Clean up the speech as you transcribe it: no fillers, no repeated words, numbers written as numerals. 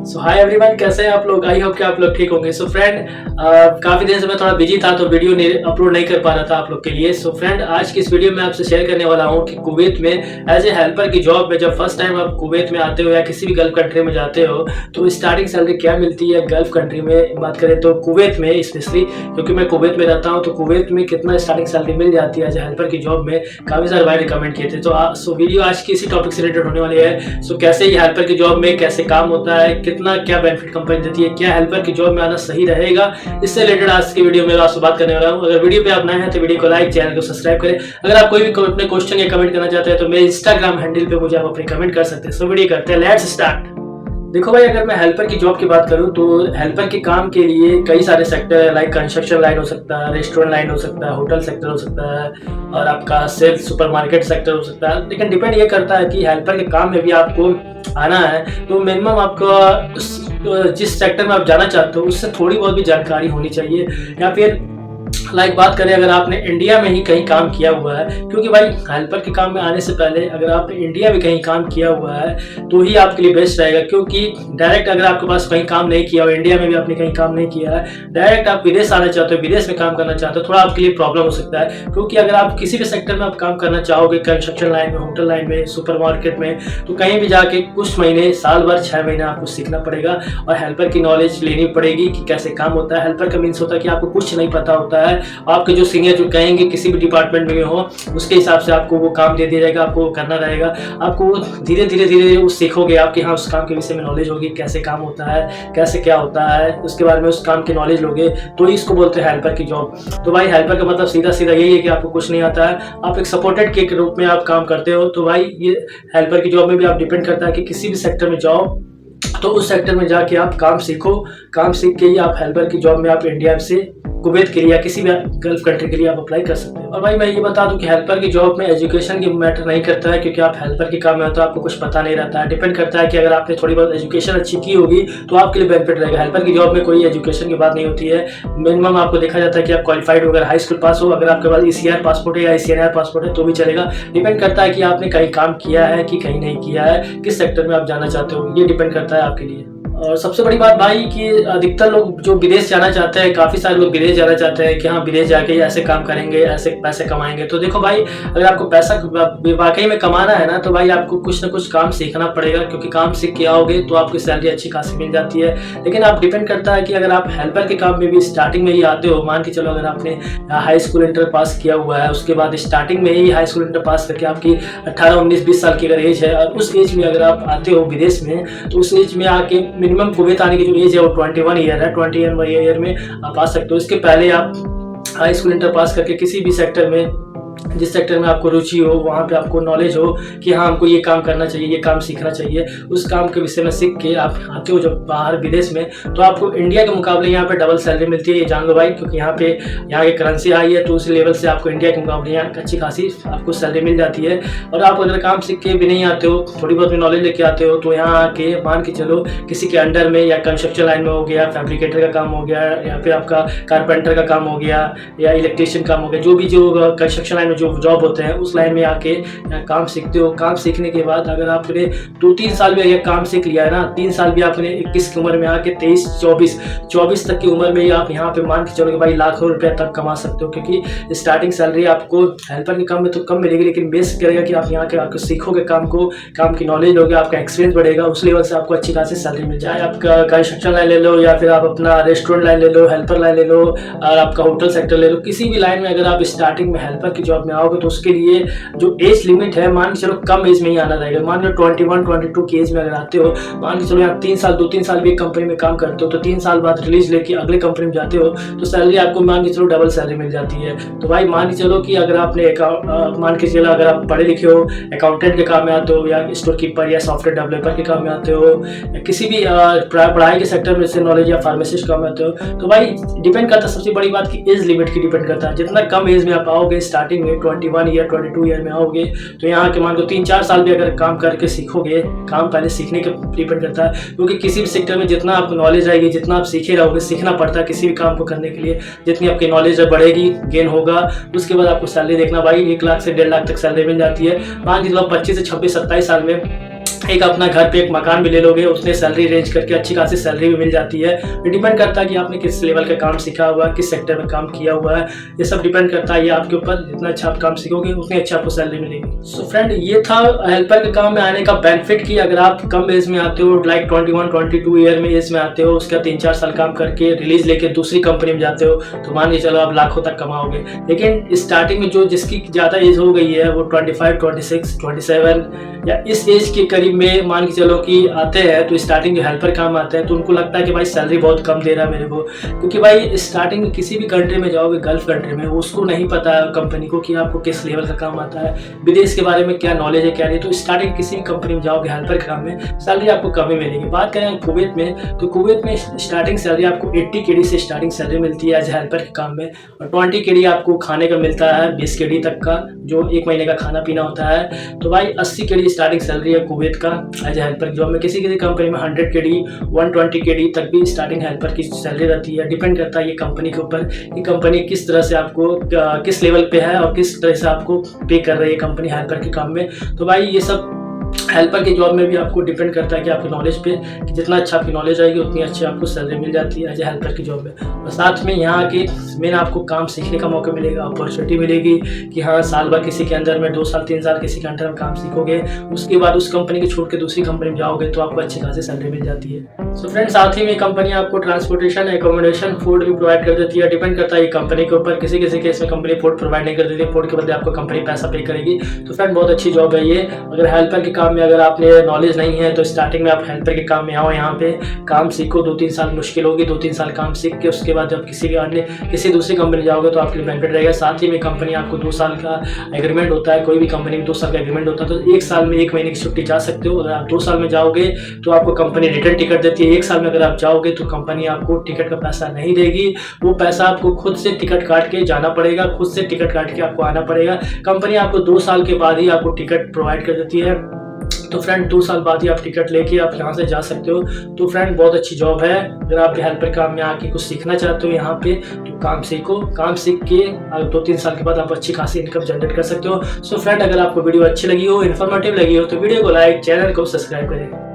सो hi everyone, कैसे हैं आप लोग। आई होप कि आप लोग ठीक होंगे। सो फ्रेंड, काफ़ी देर से मैं थोड़ा बिजी था तो वीडियो अपलोड नहीं कर पा रहा था आप लोग के लिए। सो फ्रेंड, आज की इस वीडियो में आपसे शेयर करने वाला हूं कि कुवैत में एज ए हेल्पर की जॉब में जब फर्स्ट टाइम आप कुवैत में आते हो या किसी भी गल्फ कंट्री में जाते हो तो स्टार्टिंग सैलरी क्या मिलती है। गल्फ कंट्री में बात करें तो कुवैत में स्पेशली, क्योंकि मैं कुवैत में रहता हूँ, तो कुवैत में कितना स्टार्टिंग सैलरी मिल जाती है एज ए हेल्पर की जॉब में, काफ़ी सारे भाई ने कमेंट किए थे। तो वीडियो आज की इसी टॉपिक से रिलेटेड होने वाली है। सो कैसे ये हेल्पर की जॉब में कैसे काम होता है, कितना क्या बेनिफिट कंपनी देती है, क्या हेल्पर की जॉब में आना सही रहेगा, इससे रिलेटेड आज की वीडियो में आपसे बात करने वाला हूं। अगर वीडियो पे आप नए हैं तो वीडियो को लाइक, चैनल को सब्सक्राइब करें। अगर आप कोई भी अपने क्वेश्चन या कमेंट करना चाहते हैं तो मेरे इंस्टाग्राम हैंडल पे मुझे आप अपनी कमेंट कर सकते हैं। सो वीडियो करते हैं, लेट्स स्टार्ट। देखो भाई, अगर मैं हेल्पर की जॉब की बात करूं तो हेल्पर के काम के लिए कई सारे सेक्टर है, लाइक कंस्ट्रक्शन लाइन हो सकता है, रेस्टोरेंट लाइन हो सकता है, होटल सेक्टर हो सकता है और आपका सेल्स सुपरमार्केट सेक्टर हो सकता है। लेकिन डिपेंड ये करता है कि हेल्पर के काम में भी आपको आना है तो मिनिमम आपका जिस सेक्टर में आप जाना चाहते हो उससे थोड़ी बहुत भी जानकारी होनी चाहिए। या फिर बात करें, अगर आपने इंडिया में ही कहीं काम किया हुआ है, क्योंकि भाई हेल्पर के काम में आने से पहले अगर आपने इंडिया में कहीं काम किया हुआ है तो ही आपके लिए बेस्ट रहेगा। क्योंकि डायरेक्ट अगर आपके पास कहीं काम नहीं किया हो, इंडिया में भी आपने कहीं काम नहीं किया है, डायरेक्ट आप विदेश आना चाहते हो, विदेश में काम करना चाहते हो, थोड़ा आपके लिए प्रॉब्लम हो सकता है। क्योंकि अगर आप किसी भी सेक्टर में आप काम करना चाहोगे, कंस्ट्रक्शन लाइन में, होटल लाइन में, सुपरमार्केट में, तो कहीं भी जाके कुछ महीने, साल भर, 6 महीने आपको सीखना पड़ेगा और हेल्पर की नॉलेज लेनी पड़ेगी कि कैसे काम होता है। हेल्पर का मीन्स होता है कि आपको कुछ नहीं पता होता है, आपके जो सीनियर जो कहेंगे किसी भी डिपार्टमेंट में हो उसके हिसाब से आपको वो काम दे दिया जाएगा, आपको करना रहेगा। आपको धीरे धीरे वो सीखोगे, आपके यहाँ उस काम के विषय में नॉलेज होगी, कैसे काम होता है, कैसे क्या होता है, उसके बारे में उस काम की नॉलेज लोगे तो इसको बोलते हैं हेल्पर की जॉब। तो भाई हेल्पर का मतलब सीधा सीधा यही है कि आपको कुछ नहीं आता है, आप एक सपोर्टेड के रूप में आप काम करते हो। तो भाई ये हेल्पर की जॉब में भी आप डिपेंड करता है कि किसी भी सेक्टर में जाओ तो उस सेक्टर में जाके आप काम सीखो, काम सीख के ही आप हेल्पर की जॉब में आप इंडिया से कुवैत के लिए या किसी भी गल्फ कंट्री के लिए आप अप्लाई कर सकते हैं। और भाई मैं ये बता दूं कि हेल्पर की जॉब में एजुकेशन की मैटर नहीं करता है, क्योंकि आप हेल्पर के काम में हो तो आपको कुछ पता नहीं रहता है। डिपेंड करता है कि अगर आपने थोड़ी बहुत एजुकेशन अच्छी की होगी तो आपके लिए बेनिफिट रहेगा। हेल्पर की जॉब में कोई एजुकेशन की बात नहीं होती है, मिनिमम आपको देखा जाता है कि आप क्वालिफाइड हो, अगर हाई स्कूल पास हो, अगर आपके पास ECR पासपोर्ट है या ICNR पासपोर्ट है तो भी चलेगा। डिपेंड करता है कि आपने कहीं काम किया है कि कहीं नहीं किया है, किस सेक्टर में आप जाना चाहते हो, ये डिपेंड करता है आपके लिए। और सबसे बड़ी बात भाई कि अधिकतर लोग जो विदेश जाना चाहते हैं, काफ़ी सारे लोग विदेश जाना चाहते हैं कि हाँ विदेश जाके ऐसे काम करेंगे, ऐसे पैसे कमाएंगे। तो देखो भाई, अगर आपको पैसा वाकई में कमाना है ना तो भाई आपको कुछ ना कुछ काम सीखना पड़ेगा, क्योंकि काम सीख के आओगे तो आपकी सैलरी अच्छी खासी मिल जाती है। लेकिन आप डिपेंड करता है कि अगर आप हेल्पर के काम में भी स्टार्टिंग में ही आते हो, मान के चलो अगर आपने हाई स्कूल इंटर पास किया हुआ है, उसके बाद स्टार्टिंग में ही हाई स्कूल इंटर पास करके आपकी 18, 19, 20 साल की अगर एज है और उस एज में अगर आप आते हो विदेश में, तो उस एज में आके मिनिमम कुवैत आने की जो एज है वो 21 ईयर है। 21 ईयर में आप आ सकते हो। इसके पहले आप हाई स्कूल इंटर पास करके किसी भी सेक्टर में, जिस सेक्टर में आपको रुचि हो, वहाँ पे आपको नॉलेज हो कि हाँ हमको ये काम करना चाहिए, ये काम सीखना चाहिए, उस काम के विषय में सीख के आप आते हो जब बाहर विदेश में, तो आपको इंडिया के मुकाबले यहाँ पे डबल सैलरी मिलती है, ये जान लो भाई। क्योंकि यहाँ की करेंसी हाई है तो उस लेवल से आपको इंडिया के मुकाबले यहाँ अच्छी खासी आपको सैलरी मिल जाती है। और आप अगर काम सीख के भी नहीं आते हो, थोड़ी बहुत भी नॉलेज लेके आते हो, तो यहाँ आके मान के चलो किसी के अंडर में या कंस्ट्रक्शन लाइन में हो गया, फैब्रिकेटर का काम हो गया, या फिर आपका कारपेंटर का काम हो गया या इलेक्ट्रीशियन काम हो गया, जो भी जो कंस्ट्रक्शन लाइन में जो जॉब होते हैं उस लाइन में आके काम सीखते हो। काम सीखने के बाद अगर आपने 2-3 साल में ये काम सीख लिया है ना, 3 साल भी आपने 21 की उम्र में आके 23, 24 तक की उम्र में ही आप यहाँ पे मान के चलो कि भाई लाखों रुपए तक कमा सकते हो। क्योंकि स्टार्टिंग सैलरी आपको हेल्पर के काम में तो कम मिलेगी, लेकिन बेस करेगा कि आप यहाँ के आपको सीखोगे काम को, काम की नॉलेज लोगे, आपका एक्सपीरियंस बढ़ेगा, उस लेवल से आपको अच्छी खासी सैलरी मिल जाए। आप कंस्ट्रक्शन लाइन ले लो या फिर आप अपना रेस्टोरेंट लाइन ले लो, हेल्पर लाइन ले लो और आपका होटल सेक्टर ले लो, किसी भी लाइन में अगर आप स्टार्टिंग में हेल्पर की जॉब में आओगे तो उसके लिए जो एज लिमिट है, मान के चलो कम एज में ही आना रहेगा। मान लो 21, 22 की एज में अगर आते हो, मान के चलो यहाँ 2-3 साल भी एक कंपनी में काम करते हो, तो 3 साल बाद रिलीज लेके अगले कंपनी में जाते हो तो सैलरी आपको मान के चलो डबल सैलरी मिल जाती है। तो भाई मान के चलो कि अगर आपने मान के चलो अगर आप पढ़े लिखे हो, अकाउंटेंट के काम में आते हो या स्टोर कीपर या सॉफ्टवेयर डेवलपर के काम में आते हो या किसी भी पढ़ाई के सेक्टर में से नॉलेज या फार्मेसिस्ट काम में आते हो, तो भाई डिपेंड करता है, सबसे बड़ी बात की एज लिमिट की डिपेंड करता है। जितना कम एज में आप आओगे, स्टार्टिंग में 21 ईयर 22 ईयर में आओगे, तो यहाँ के मान लो 3-4 साल भी अगर काम करके सीखोगे, काम पहले सीखने के डिपेंड करता है। क्योंकि किसी भी सेक्टर में जितना आपको नॉलेज आएगी, जितना आप सीखे रहोगे, सीखना पड़ता है किसी भी काम को करने के लिए, जितनी आपकी नॉलेज बढ़ेगी, गेन होगा, उसके बाद आपको सैलरी देखना भाई 1 लाख से 1.5 लाख तक सैलरी मिल जाती है। मान के चलो 25 से 26, 27 साल में एक अपना घर पे एक मकान भी ले लोगे, उसने सैलरी रेंज करके अच्छी खासी सैलरी भी मिल जाती है। ये डिपेंड करता है कि आपने किस लेवल का काम सीखा हुआ है, किस सेक्टर में काम किया हुआ है, ये सब डिपेंड करता है। ये आपके ऊपर, जितना अच्छा आप काम सीखोगे उतनी अच्छा आपको सैलरी मिलेगी। सो फ्रेंड, ये था हेल्पर के काम में आने का बेनिफिट कि अगर आप कम एज में आते हो, लाइक 21-22 ईयर में एज में आते हो, उसका 3-4 साल काम करके रिलीज लेके दूसरी कंपनी में जाते हो, तो मान के चलो आप लाखों तक कमाओगे। लेकिन स्टार्टिंग में जो जिसकी ज़्यादा एज हो गई है, वो 25, 26, 27 या इस एज के करीब में मान के चलो कि आते हैं, तो स्टार्टिंग जो हेल्पर काम आते हैं तो उनको लगता है कि भाई सैलरी बहुत कम दे रहा है मेरे को। क्योंकि भाई स्टार्टिंग में किसी भी कंट्री में जाओगे, गल्फ कंट्री में, उसको नहीं पता है कंपनी को कि आपको किस लेवल का काम आता है, विदेश के बारे में क्या नॉलेज है क्या नहीं। तो स्टार्टिंग किसी भी कंपनी में जाओगे हेल्पर के काम में, सैलरी आपको कम ही मिलेगी। बात करें कुवैत में, तो कुवैत में स्टार्टिंग सैलरी आपको 80 KD से स्टार्टिंग सैलरी मिलती है एज हेल्पर के काम में, और 20 KD आपको खाने का मिलता है, 20 KD तक का, जो 1 महीने का खाना पीना होता है। तो भाई 80 KD स्टार्टिंग सैलरी है कुवैत का एज हेल्पर जॉब में। किसी किसी कंपनी में 100 KD, 120 KD तक भी स्टार्टिंग हेल्पर की सैलरी रहती है। डिपेंड करता है ये कंपनी के ऊपर कि कंपनी किस तरह से आपको किस लेवल पे है और किस तरह से आपको पे कर रही है कंपनी हेल्पर के काम में। तो भाई ये सब हेल्पर की जॉब में भी आपको डिपेंड करता है कि आपके नॉलेज पे, कि जितना अच्छा आपकी नॉलेज आएगी उतनी अच्छी आपको सैलरी मिल जाती है एज ए हेल्पर की जॉब में। और साथ में यहाँ के मेन आपको काम सीखने का मौका मिलेगा, अपॉर्चुनिटी मिलेगी कि हाँ साल भर किसी के अंदर में 2 साल 3 साल किसी के अंडर में काम सीखोगे, उसके बाद उस कंपनी को छोड़ के दूसरी कंपनी में जाओगे तो आपको अच्छी खासी सैलरी मिल जाती है। सो फ्रेंड्स, साथ ही में कंपनी आपको ट्रांसपोर्टेशन, एकोमोडेशन, फूड भी प्रोवाइड कर देती है। डिपेंड करता है ये कंपनी के ऊपर, किसी किसी केस में कंपनी फूड प्रोवाइड नहीं कर देती है, फूड के बदले आपको कंपनी पैसा पे करेगी। तो फ्रेंड बहुत अच्छी जॉब है ये। अगर हेल्पर के काम में अगर आपने नॉलेज नहीं है तो स्टार्टिंग में आप हेल्पर के काम में आओ, यहाँ पे काम सीखो। 2-3 साल मुश्किल होगी, 2-3 साल काम सीख के उसके बाद जब किसी दूसरी कंपनी जाओगे तो आपके लिए बेनिफिट रहेगा। साथ ही में कंपनी आपको 2 साल का एग्रीमेंट होता है, कोई भी कंपनी में 2 साल का एग्रीमेंट होता है, तो 1 साल में 1 महीने की छुट्टी जा सकते हो। अगर आप 2 साल में जाओगे तो आपको कंपनी रिटर्न टिकट देती है। 1 साल में अगर आप जाओगे तो कंपनी आपको टिकट का पैसा नहीं देगी, वो पैसा आपको खुद से टिकट काट के जाना पड़ेगा, खुद से टिकट काट के आपको आना पड़ेगा। कंपनी आपको 2 साल के बाद ही आपको टिकट प्रोवाइड कर देती है। तो फ्रेंड 2 साल बाद ही आप टिकट लेके आप यहाँ से जा सकते हो। तो फ्रेंड बहुत अच्छी जॉब है। अगर आप हेल्पर काम में आके कुछ सीखना चाहते हो यहाँ पे, तो काम सीखो। काम सीख के 2-3 साल के बाद आप अच्छी खासी इनकम जनरेट कर सकते हो। सो फ्रेंड, अगर आपको वीडियो अच्छी लगी हो, इन्फॉर्मेटिव लगी हो, तो वीडियो को लाइक, चैनल को सब्सक्राइब करें।